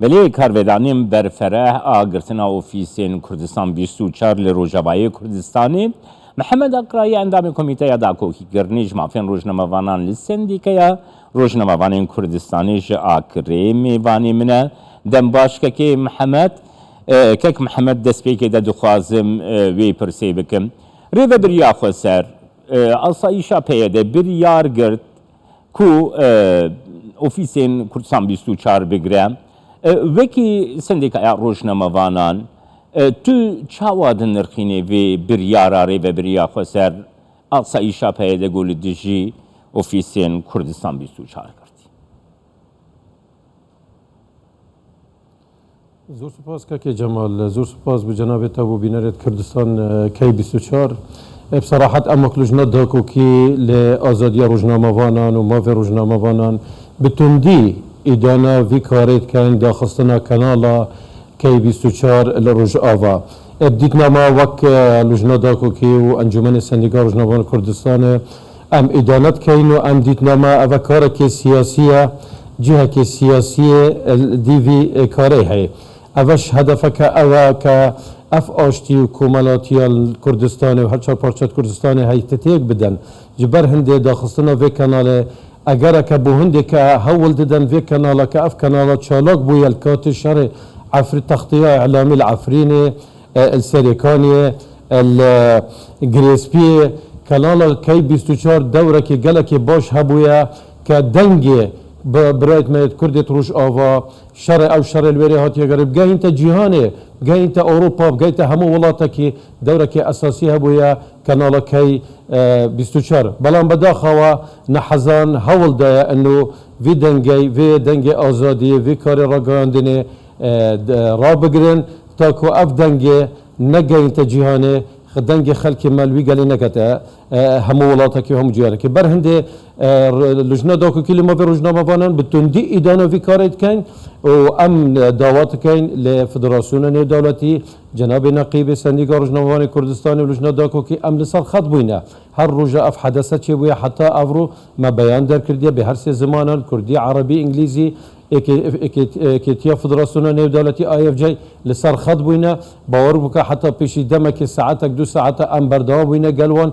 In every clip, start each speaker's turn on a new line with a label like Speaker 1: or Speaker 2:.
Speaker 1: ولی کارودانیم برفره آگرتنا اوفیسین کردستان 24 لروجاوای کردستانی محمد اقرایی اندام کمیته داکوکی گرنیج مافین روزنامه‌وانان لسندیکیا روزنامه‌وانان کردستانی ج آکری میوانی منه دم باش که محمد دست پیک ده دخوازم وی پرسی بکم ریو بریا خسر آسایشا پیده بریار گرد کو اوفیسین کردستان 24 بگرم وکی سندیکای روزنامه‌وانان تو چاوادن نرخینه و بریاراری و بریا خسر آسایشا پیده گول دیجی اوفیسین کردستان 24 کردی.
Speaker 2: زور سپاس که جمال زور سپاس به جناب تابو بینرت کردستان کی 24 بصراحة أمك لجنة داكو كي لآزادية روزنامة وانان ومافي روزنامة وانان بتندي إدانا في كاريت كان داخستنا كنالا كي 24 لروج آفا بديتنا ما وك لجنة داكو كي وأنجمن السندقاء روزنامة وان كردستان أم إدانات كين وأم ديتنا ما أفكار كي سياسية جهة كي سياسية دي في كاري هي أفش هدفك أوا اف آشتی و کوملاتیال کردستان و هر چهار پارچات کردستان هی تتیک بدن جبر هنده داخستنا وی کانال اگر که بو هنده که هول ددن وی کانال که اف کانال چالاک بوی الکات شر عفر تغطیه اعلامی العفرینی السریکانی الگریسپی کانال کی 24 دوره که گله که باش هبویا که دنگی برایت مید کردت روش آوا شر او شر الوری هاتی گرب گه انت جهانه گه انت اوروپا گه انت همو ولاتا که دوره که اساسی هبویا کانالا کی 24 بلان بداخوا نحزان هول ده انه وی دنگی آزادی وی کار را گاندنه را بگرن تا که اف دنگی نگه انت جهانه دنگ خلک مالوی گلی نکته همو ولاتا که هم جیاره که برهنده لجنه داکو کلی ما به روزنامه وانان بتندی ایدانو فی کارید کن و ام دعوات کن لفدراسیون دولتی جناب نقیب سندیگا روزنامه وان کردستان و لجنه داکو که ام لسال خط بوینه هر روزا اف حدثت چه بویا حتی افرو ما بیان در کردیه به هر سه زمانان کردی عربی انگلیزی اکتیا فدراسیون دولتی آی اف جی لسر خط بوینه باور بکا حتی پیشی دمک ساعتک دو ساعت ام بردها بوینه گلوان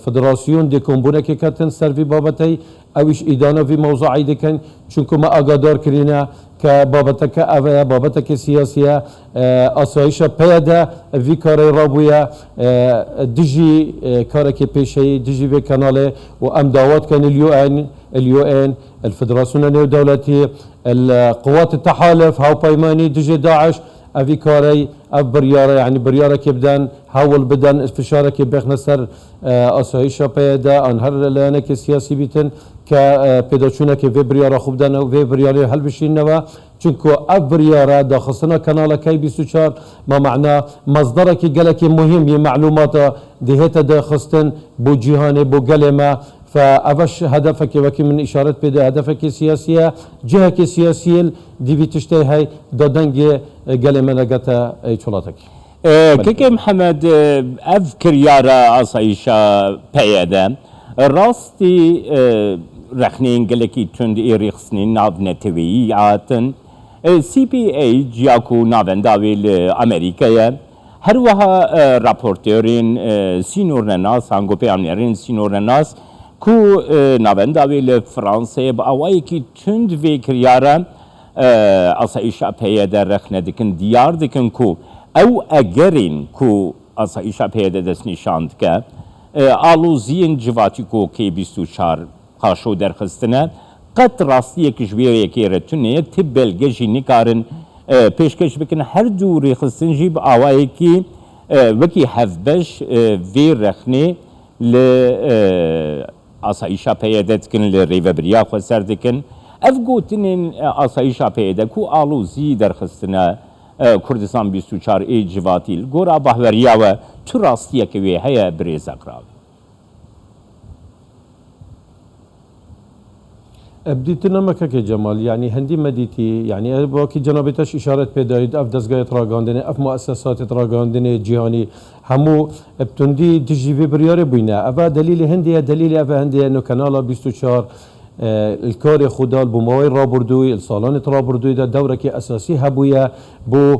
Speaker 2: فدراسیون دیکن بونه که کتن سروی بابتی اویش ایدانا وی موضوعی دیکن چونکه ما آگادار کرینه که بابتک سیاسیه آسایش پیاده وی کاری رابویا دیجی کاری که پیشی دیجی وی کاناله و ام دعوت کن اليو ان الفدراسيون الدولتي القوات التحالف هاو بايماني دجي داعش افي كاري اف برياره يعني برياره كبدان هاول بدن فشاره كي بخنا سر اسايشا بيدا ان هر لانه كي سياسي بيتن ك بيداچونه كي في برياره خوب دن و في برياره حل بشينوا چونكو اف برياره داخلنا كانال كي 24 ما معناه مصدر كي قالك مهم معلومات دهته داخستن بو جهان بو قلمه فأفش هدفك وكي من إشارة بده هدفك سياسية جهة سياسية دي في تشتهي هاي دادنج قال من قتا شلاتك
Speaker 1: كيكي محمد أذكر يارا أصيشا بيادا راستي رخنين قلكي تند إيريخسنين ناف نتوي عاتن CPA جياكو نافن داوي لأمريكا هر وها رابورتورين سينور ناس هنگو بيامنيرين سينور ناس کو ناونداوی لفرانسه با اوایی که تند وی کریاره آسایشا پیاده رخنه دکن دیار دکن کو او اگرین کو آسایشا پیاده دست نشاند که آلوزین جواتی کو که 24 خاشو درخستنه قط راستی کجویه یکی رتونه تب بلگه جی نکارن پیشکش بکن هر دو ریخستن جی با اوایی که وکی هفبش وی رخنه ل آسایشا پیاده دکن لریو بریا خو سر دکن اف گوتنین آسایشا پیاده کو آلوزی درخستنه کردستان 24 ای جواتیل گورا بحوریا و تو راستیه که وی هیا بریز اقراب
Speaker 2: بديتنا مكة جمال يعني هندي مديتي يعني باكي جنابتش إشارة بدايد أف دزجاية راجاندني أف مؤسسات راجاندني جهاني همو بتندي تجي في بريارة بينا أفا دليل هندي دليل أفا هندي إنه كنالا 24 الكاري خدال بموای رابردوی السالان رابردوی دا دوره که اساسی هبویه بو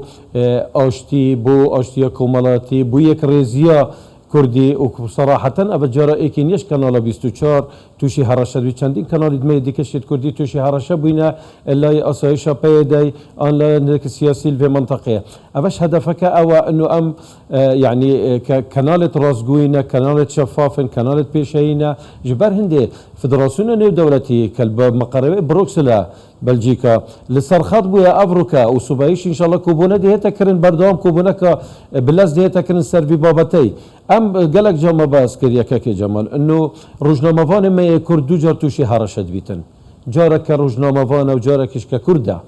Speaker 2: آشتی کومالاتی بو یک ریزیا کردی و صراحة أبد جرا إيكين يش كنال 24 توشي هرشة بي چندين كنال دمي ديكشت كردي توشي هرشة بينا اللي أسايشة بيدي آن لا سياسي في منطقة أبش هدفك أو أنه أم يعني كنالة رازقوينا كنالة شفافن كنالة بيشينا جبر هندي فدراسيون نيو دولتي كالباب مقربة بروكسلا بلجيكا لسرخات بويا افروكا وسوبايش ان شاء الله كوبونا دي تكرن بردوام كوبونا بلاس دي تكرن سيرفي بابتي ام قالك جاما باس كريا كاكي جمال انه روجنامافان ما يكرد دو جار توشي هرشت بيتن جارك روجنامافان او جارك اشكا كردا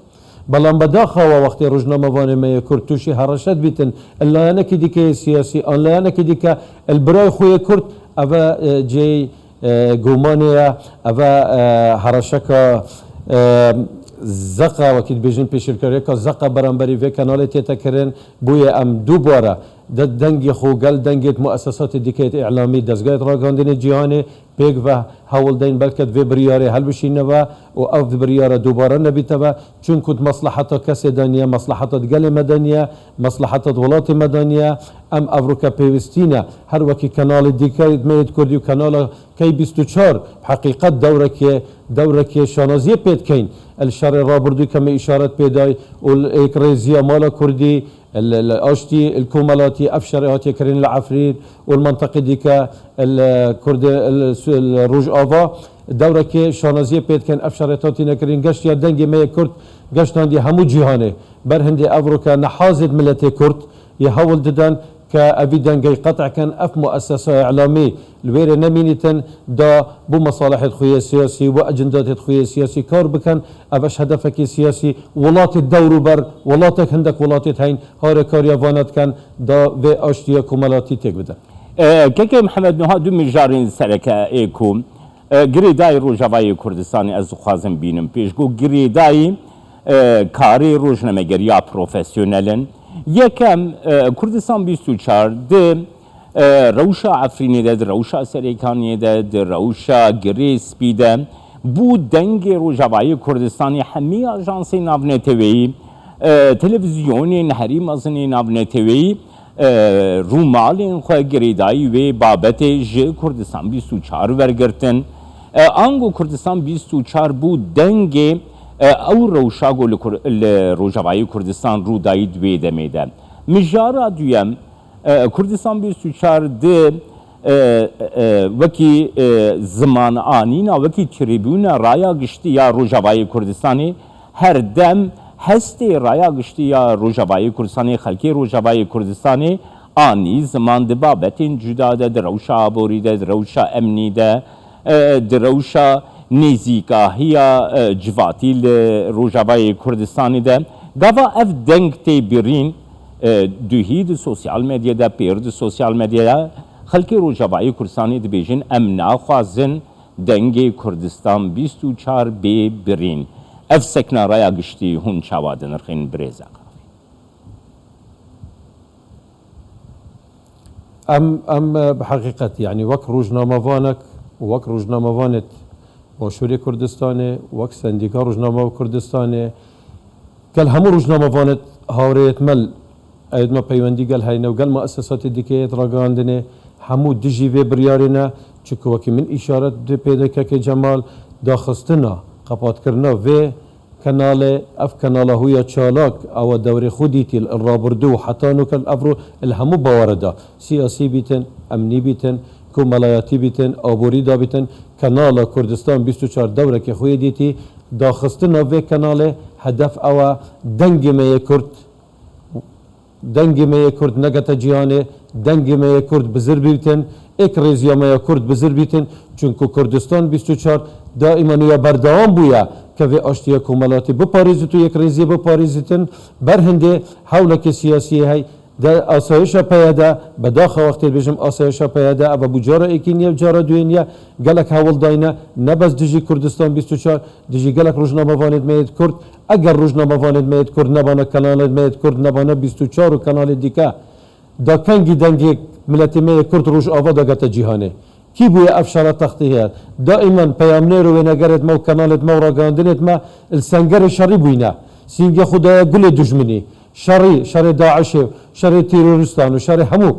Speaker 2: بلان بداخا وقت روجنامافان ما يكرد توشي هرشت بيتن الا انا كديك سياسي الا انا كديك البراي خويا كرد افا جي جومانيا افا هرشكا زقا وكيد بيجين بيشركريكا زقا برانبري في كانالي تيتكرن بويا ام دوبارا دنگي خو قال دنگيت مؤسسات ديكيت اعلامي دزگايت راگاندين جيهاني بيك و هول دين بلكت في برياري هل بشينوا و اف بريارة دوبارا نبيتوا چون كنت مصلحة كسي دانيا مصلحة دقل مدنيا مصلحة ولات مدنيا ام افروكا بيوستينا هر وكي كانال ديكيت ميت كردي و كانال كي 24 بحقيقة دورك شانازية بيت كين الشر رابردو كما إشارة بيداي والإكريزيا مالا كردي الاشتي الكومالاتي افشرياتي كرين العفريت والمنطقه ديكا الكرد الروج افا دوره كي شانازيه بيت كان افشرياتي نكرين قشت يا دنجي ما كرد قشتان دي همو جهاني برهندي افروكا نحازد ملتي كرد يحاول ددان كأبيدان جاي قطع كان اف مؤسسه اعلامي الويرة نمينيتن دا بو مصالح خويا سياسي واجندات خويا سياسي كار بكن افش هدفك سياسي ولات الدور بر ولاتك عندك ولاتت هين هار كاريا فانات كان دا في اشتيا كمالاتي تيك بدا
Speaker 1: كيكي محمد نها دو مجارين سركة ايكم گریدای روجاوای کردستانی از خوازم بینم پیش گو گریدای کاری روزنامه‌گری پروفسیونلن یکم کردستان 24 ده روشا عفرینی ده روشا سریکانی ده روشا گریس بیده بود دنگ روجاوای کردستانی همه آژانسی ناونتوی تلویزیونی نهری مزنی ناونتوی رومالین خو گریدای و بابت ج کردستان 24 ورگرتن آنگو کردستان 24 بود دنگ او روشاگو روجاوای کردستان رو داید وی دمیده مجارا دویم کردستان 24 ده وکی زمان آنینا وکی تریبون رایا گشتی یا روجاوای کردستانی هر دم هستی رایا گشتی یا روجاوای کردستانی خلکی روجاوای کردستانی آنی زمان ده بابتین جدا ده دروشا آبوری ده دروشا امنی ده دروشا نزیکاهی جواتی روجاوای کردستانی ده گاوا اف دنگ تی برین دوهید سوسیال مدیا ده پیر سوسیال مدیا خلکی روجاوای کردستانی ده بیجن امنا خوازن دنگ کردستان 24 بی برین اف سکنا رایا گشتی هون چاوادن رخین بریزا
Speaker 2: ام بحقيقة يعني وك روجنامه فانك وك روجنامه فانت باشوری کردستانه وک سندیکا روزنامه کردستانه کل همو روزنامه فانت هاوریت مل اید ما پیوندی گل هاینه و گل مؤسسات دیکه راگاندنه همو دجی و بریارینه چکو وکی من اشارت پیدا که جمال داخستنا قپات کرنا و كنال اف كنال هويا تشالاك او دوري خوديتي الرابردو حتى نو كان افرو الهمو بواردا سياسي بيتن امني بيتن كمالياتي بيتن ابوريدا بيتن كنال كردستان 24 دوره كي خويا ديتي داخستنا في كنال هدف او دنگ مي كرد دنگ مي كرد نگت جيانه دنگ مي كرد بزر بيتن اكريزيا مي كرد بزر بيتن چونكو كردستان 24 دائما يا بردوام بويا كفي اشتيا كمالاتي بباريزتو يك ريزي بباريزتن برهنده حولك سياسي هاي دا آسایشا پیاده بداخل وقتی بيجم آسایشا پیاده اما بجارة ايكينيا بجارة دوينيا قالك هاول داينا نبس دجي كردستان 24 دجي قالك روجنامه فاند ميت كرد اگر روجنامه فاند ميت كرد نبانا كنال ميت كرد نبانا 24 وكنال ديكا دا كنگي دنگي ملتي ميت كرد روج آوا دا گتا جيهانه كي بويا افشار تختيها دائما بيامنير ونقرت مو كنالت مو راقاندنت ما السنجر شري بوينا سينجا خدايا قل دجمني شري داعش شري تيرورستان وشري همو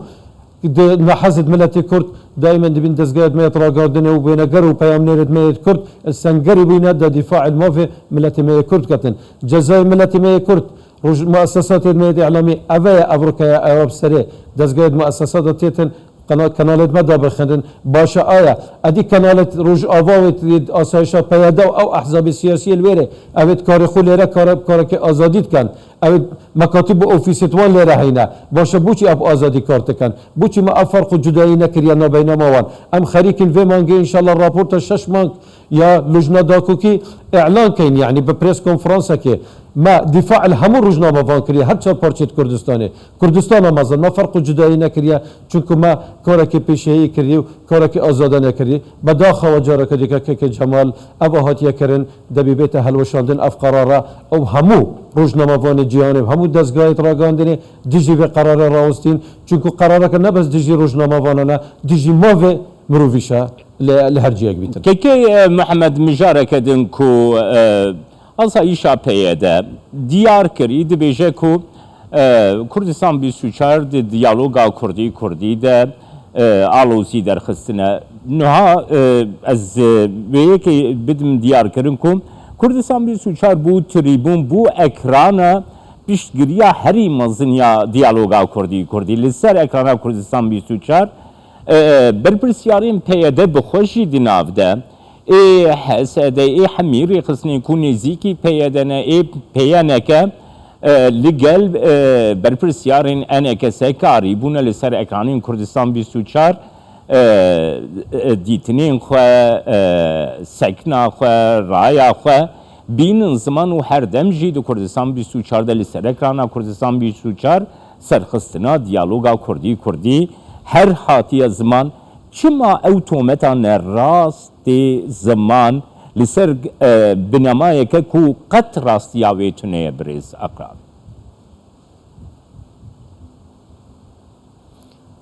Speaker 2: نحزت ملتي كرد دائما دبين دزقات ما يتراقادنه وبينقر وبيامنيرت ما كرد السنجري بينا دا دفاع الموفي ملتي ما كرد كتن جزائر ملتي ما كرد مؤسسات الميديا الاعلامي افيا افريقيا اوروب سري دزقات مؤسسات تيتن كنالت مدى بخندن باشا آية ادي كنالت روج آواوت آسایشا پیدا او احزاب سیاسی الویره اوید کار خو لیره کار که آزادیت کن اوید مکاتب اوفیسیتوان لیره هینه باشا بوچی اب آزادی کارت کن بوچی ما افرق جدایی نکریا نبینا موان ام خریکن وی مانگه انشالله راپورت 6 مانگ یا لجنه داکوکی اعلان کن يعني ببريس كونفرنس كي ما دفاع الهمو رجنا ما فان كريا هر چه پارچت كردستان مازن ما فرق جدایی نکریا چونکو ما کارکی پیشهی کریو کارکی آزاده نکری بداخل وجاره کدیکا که جمال ابهات یکرن دبی بیت هلوشاندن اف قراره او همو رجنا ما فان جیانب همو دستگاهی راگاندنی دیجی و قرار راوستین چونکو قراره که نبس دیجی رجنا ما فانانا دیجی ماوه مروفیشا لهرجیک بیتن
Speaker 1: که محمد مجارک دنکو آسایشا پیدا دیار کری دبیجه کو کردستان 24 دیالوگا کردی ده آلوزی در خستنه نها از بیه که بدم دیار کرن کم کردستان 24 بو تریبون بو اکرانا پیشگیری هری مزنیا دیالوگا کردی لسر اکرانا کردستان 24 برپرسیارین پیاده بخوشی دناف ده حسده حمیری خصنی کو نزیکی پیادنه پیانکه لگل برپرسیارین انکسه کاری بونه لسر اکرانین کردستان 24 دیتنین خواه سکنا خواه رایا خواه بین زمان و هر دم جی دو کردستان 24 ده لسر اکرانا کردستان 24 سرخستنا دیالوگا کردی هر حاتی زمان چما اوتومتان راست زمان لسر بنمایه که کو قط راستیاوی تونه برز اقرار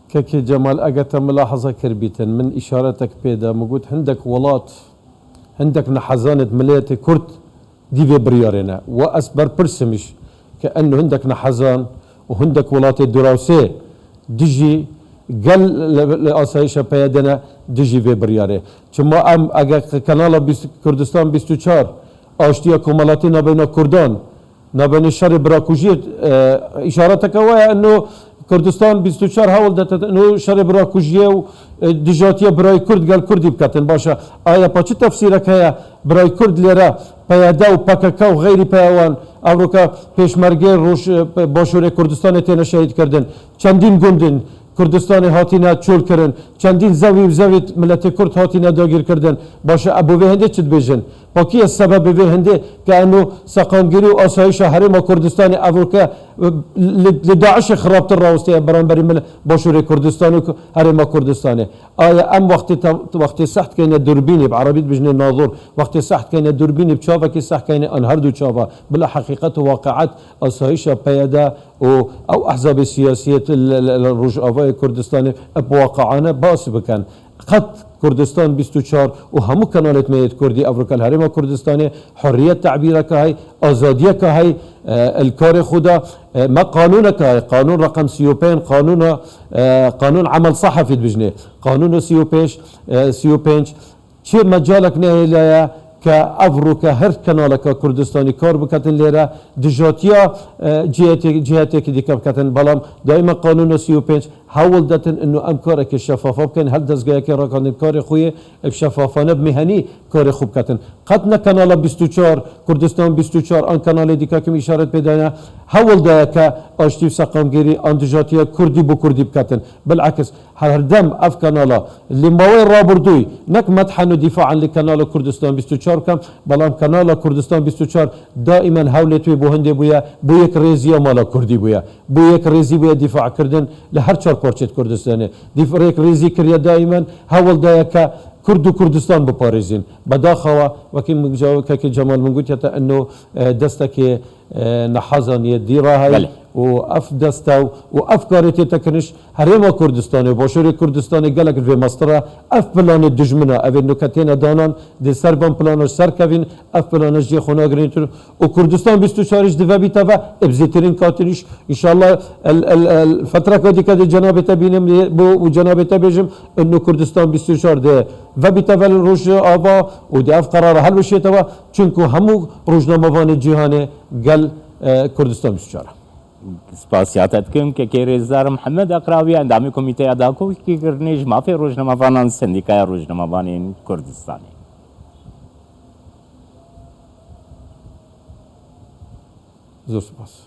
Speaker 2: كي جمال أجت ملاحظة كربيتن من إشارتك بيدا موجود عندك ولات عندك نحزانة مليتي كرت دي في بريارنا وأسبر برسمش كأنه عندك نحزان وعندك ولات الدراسة ديجي قال لآسایش پیادنا دجی و بریاره چما ام اگر کانال کردستان 24 آشتیا کمالاتی نبین کردان نبین شر براکوژی اشارت کواه انه کردستان 24 حول داد انه شر براکوژی و دجاتی برای کرد قال کردی بکتن باشه آیا پاچه تفسیره که برای کرد لیره پیاده و پاککا و غیری پیوان امریکا پیشمرگی روش باشور کردستان تینا شهید کردن چندین گندن کردستان هاتینا چول کردن چندین زوی ملت کرد هاتینا داگیر کردن باشه ابو هنده چت بیجن پاکی السبب به هنده که انو سقانگیری و آسایش حرم کردستان افریقا لداعش خرابت راوستی برانبری مل باشور کردستان و حرم کردستان آیا ام وقتی سخت کینه دوربینی بعربیت بجنه ناظر وقتی سخت کینه دوربینی بچافا کی سخت کینه انهر دو چافا بلا حقیقت و واقعات آسایش پیاده او احزاب سیاسیت الرجعه کردستان بواقعانه باس بکن قد کردستان 24 و همو کانالت میت کردی افریقا الحرم کردستانی حریت تعبیر که های آزادی که های الکار خدا ما قانون که های قانون رقم 35 قانون عمل صحفی بجنه قانون 35 چه مجالک نه که افریقا هر کانالک کردستانی کار بکتن لیره دجاتیا جهتی که دیکه بکتن بالام دائما قانون 35 حاول داتن انه ام کار که شفافه بکن هر دستگاه که راکاندن کار خویه شفافانه بمهنی کار خوب کتن قد نه کانال 24 کردستان 24 آن کانال دیگه که اشارت بدانه حاول ده که آشتی سقامگیری آن دجاتیا کردی بو کردی بکتن بالعکس هر دم اف کانالا لماوی رابردوی نک مدحن و دفاعا لکانال کردستان 24 کم بالام کانال کردستان 24 دائما حاولت بو هنده بویا بو یک ریزی مالا کردی بویا بو یک ریزی بویا دفاع کردن لهر چهار پارچت کردستانه دفاع یک ریزی کریا دائما حاول ده که کرد و کردستان بپارزین بداخوا وكي جمال من قلت انه دستك نحزن يديرها و اف دستا و افکارتی تکنش هرما کردستان و باشور کردستان گلک و مسترا اف پلان دجمنا او نکتین دانان دی سربان پلانش سرکوین اف پلانش جی خوناگرین و کردستان 24 دو بیتا و ابزیترین کاتنش انشالله الفتره کدی که جناب تبینم و جناب تبیجم انه کردستان 24 ده و بیتا و روز آوا و دی اف قرار حل بشه توا چونکو همو روزنامه‌وان جهانی گل کردستان 24
Speaker 1: سپاسیاتت کم که کیرزدار محمد اقراوی اندامی کمیته اداکو کی کرنیج مافی روزنامه‌وانان سندیکای روزنامه‌وان کردستانی
Speaker 2: زور سپاس